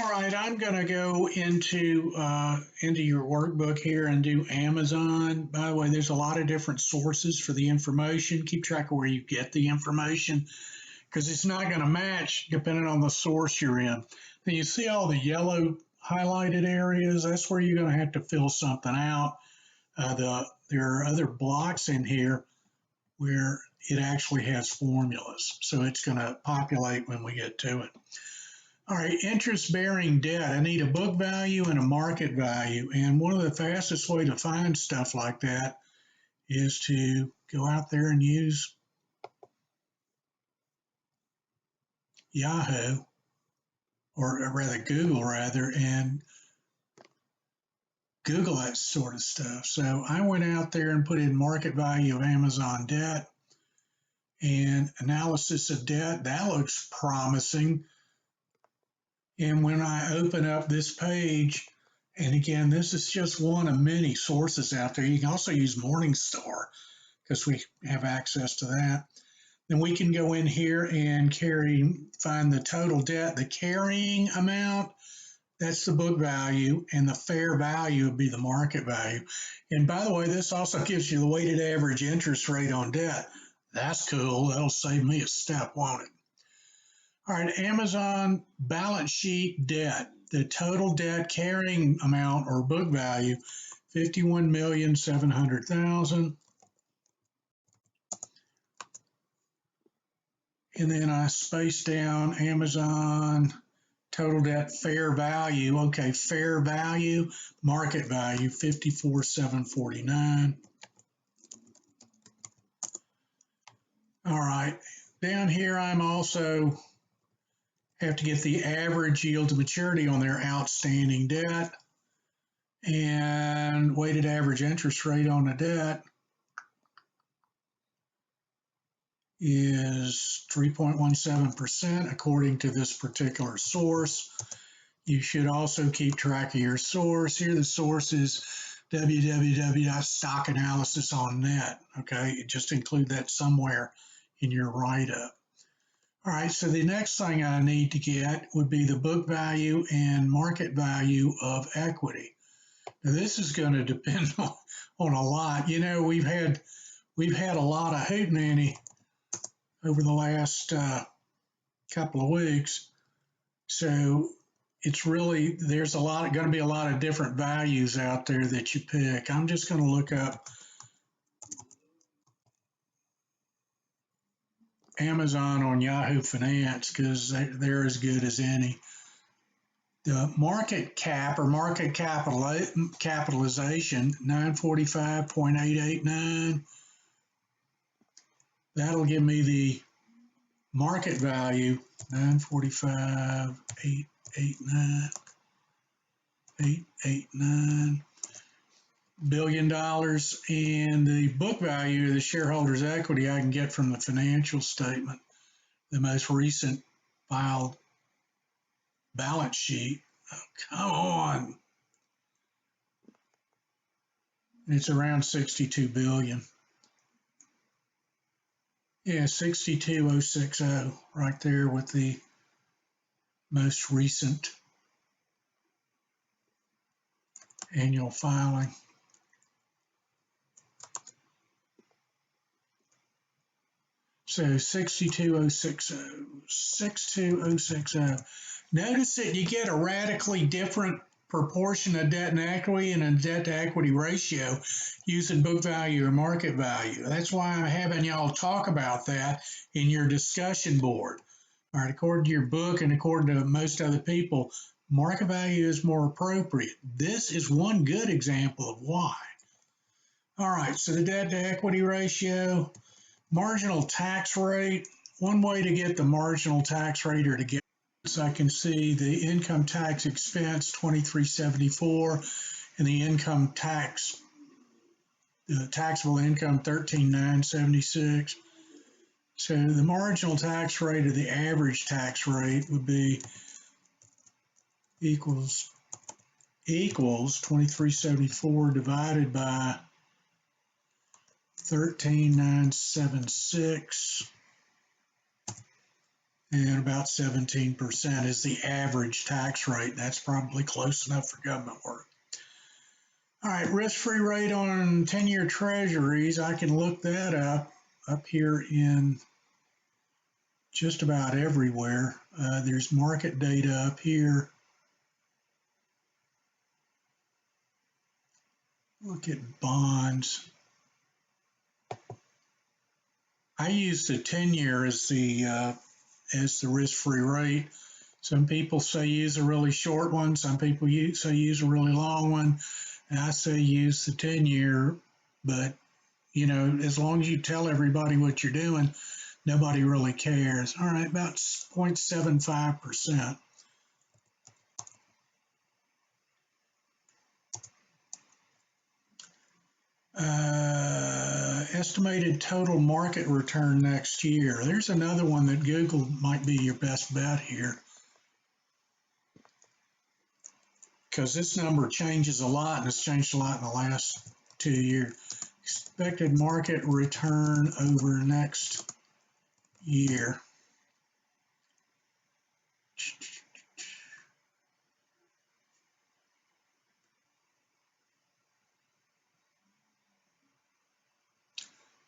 All right, I'm going to go into your workbook here and do Amazon. By the way, there's a lot of different sources for the information. Keep track of where you get the information because it's not going to match depending on the source you're in. Then you see all the yellow highlighted areas. That's where you're going to have to fill something out. There are other blocks in here where it actually has formulas, so it's going to populate when we get to it. All right, interest-bearing debt. I need a book value and a market value. And one of the fastest way to find stuff like that is to go out there and use Yahoo, or rather Google rather, and Google that sort of stuff. So I went out there and put in market value of Amazon debt and analysis of debt. That looks promising. And when I open up this page, and again, this is just one of many sources out there. You can also use Morningstar because we have access to that. Then we can go in here and find the total debt, the carrying amount, that's the book value, and the fair value would be the market value. And by the way, this also gives you the weighted average interest rate on debt. That's cool. That'll save me a step, won't it? All right, Amazon balance sheet debt, the total debt carrying amount or book value, 51,700,000. And then I space down Amazon total debt fair value. Okay, fair value, market value, 54,749. All right, down here I'm also have to get the average yield to maturity on their outstanding debt and weighted average interest rate on the debt is 3.17% according to this particular source. You should also keep track of your source. Here the source is www.stockanalysis.net. Okay, just include that somewhere in your write-up. All right, so the next thing I need to get would be the book value and market value of equity. Now this is going to depend on a lot. You know, we've had a lot of hootenanny over the last couple of weeks, so it's really there's going to be a lot of different values out there that you pick. I'm just going to look up Amazon on Yahoo Finance because they're as good as any. The market cap or market capitalization, 945.889. That'll give me the market value, 945.889 billion dollars, and the book value of the shareholders' equity I can get from the financial statement, the most recent filed balance sheet. Oh, come on. It's around 62 billion. Yeah, 62060 right there with the most recent annual filing. So 62060. Notice that you get a radically different proportion of debt and equity and a debt to equity ratio using book value or market value. That's why I'm having y'all talk about that in your discussion board. All right, according to your book and according to most other people, market value is more appropriate. This is one good example of why. All right, so the debt to equity ratio, marginal tax rate. One way to get the marginal tax rate or to get so I can see the income tax expense 2374 and the income tax, the taxable income 13976. So the marginal tax rate or the average tax rate would be equals 2374 divided by 13976 and about 17% is the average tax rate. That's probably close enough for government work. All right, risk-free rate on 10-year treasuries, I can look that up here in just about everywhere. There's market data up here. Look at bonds. I use the 10-year as the risk-free rate. Some people say use a really short one. Some people say use a really long one. And I say use the 10-year, but you know, as long as you tell everybody what you're doing, nobody really cares. All right, about 0.75%. Estimated total market return next year. There's another one that Google might be your best bet here, because this number changes a lot, and it's changed a lot in the last 2 years. Expected market return over next year.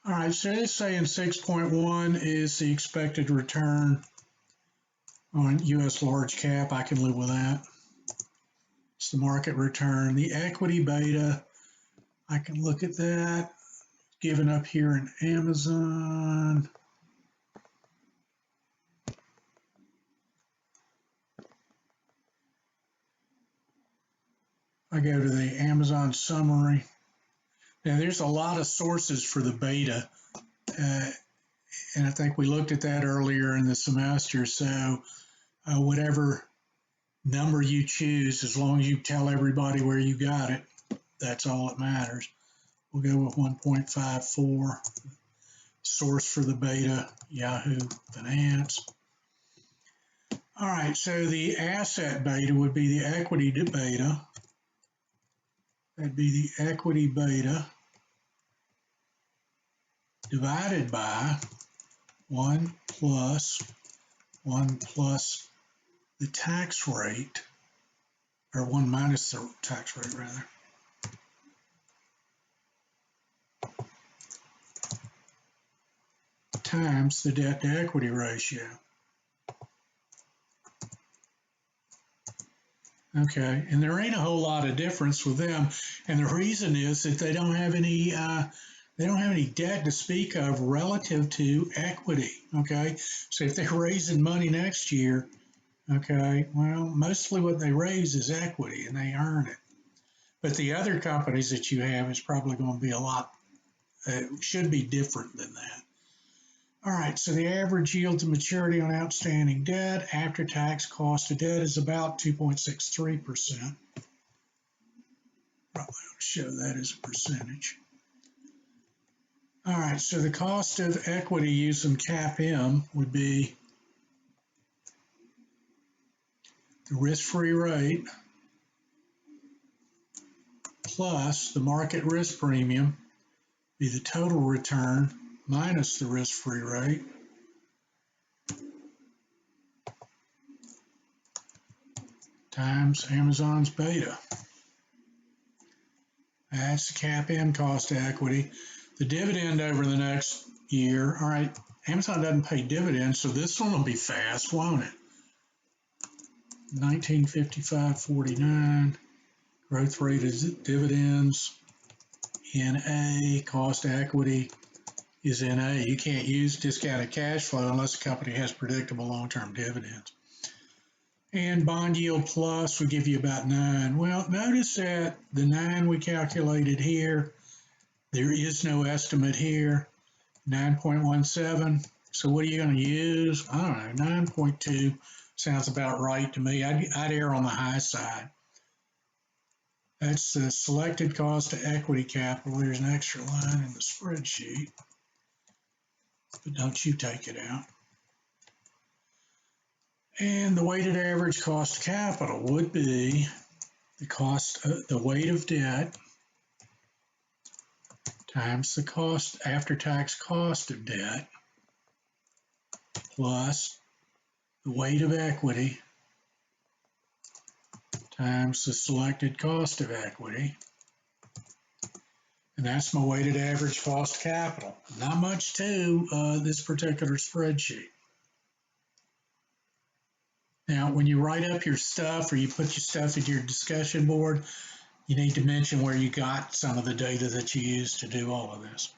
All right, so it's saying 6.1 is the expected return on US large cap. I can live with that. It's the market return. The equity beta, I can look at that. Given up here in Amazon. I go to the Amazon summary. Now there's a lot of sources for the beta, and I think we looked at that earlier in the semester. So whatever number you choose, as long as you tell everybody where you got it, that's all that matters. We'll go with 1.54. Source for the beta, Yahoo Finance. All right, so the asset beta would be the equity beta. That'd be the equity beta divided by 1 plus the tax rate, or 1 minus the tax rate rather. Times the debt to equity ratio. Okay, and there ain't a whole lot of difference with them, and the reason is that they don't have any debt to speak of relative to equity. Okay, so if they're raising money next year, okay, well, mostly what they raise is equity, and they earn it. But the other companies that you have is probably going to be a lot, should be different than that. All right, so the average yield to maturity on outstanding debt after tax cost of debt is about 2.63%. Probably ought to show that as a percentage. All right, so the cost of equity using CAPM would be the risk-free rate plus the market risk premium, be the total return minus the risk-free rate, times Amazon's beta. That's the CAPM cost of equity. The dividend over the next year, all right, Amazon doesn't pay dividends, so this one will be fast, won't it? 1955.49, growth rate is dividends, NA, cost of equity is NA. You can't use discounted cash flow unless the company has predictable long-term dividends. And bond yield plus will give you about 9. Well, notice that the 9 we calculated here, there is no estimate here, 9.17. So what are you going to use? I don't know, 9.2 sounds about right to me. I'd err on the high side. That's the selected cost of equity capital. There's an extra line in the spreadsheet, but don't you take it out. And the weighted average cost of capital would be the cost, the weight of debt times the cost after tax cost of debt plus the weight of equity times the selected cost of equity. And that's my weighted average cost of capital. Not much to this particular spreadsheet. Now, when you write up your stuff or you put your stuff in your discussion board, you need to mention where you got some of the data that you used to do all of this.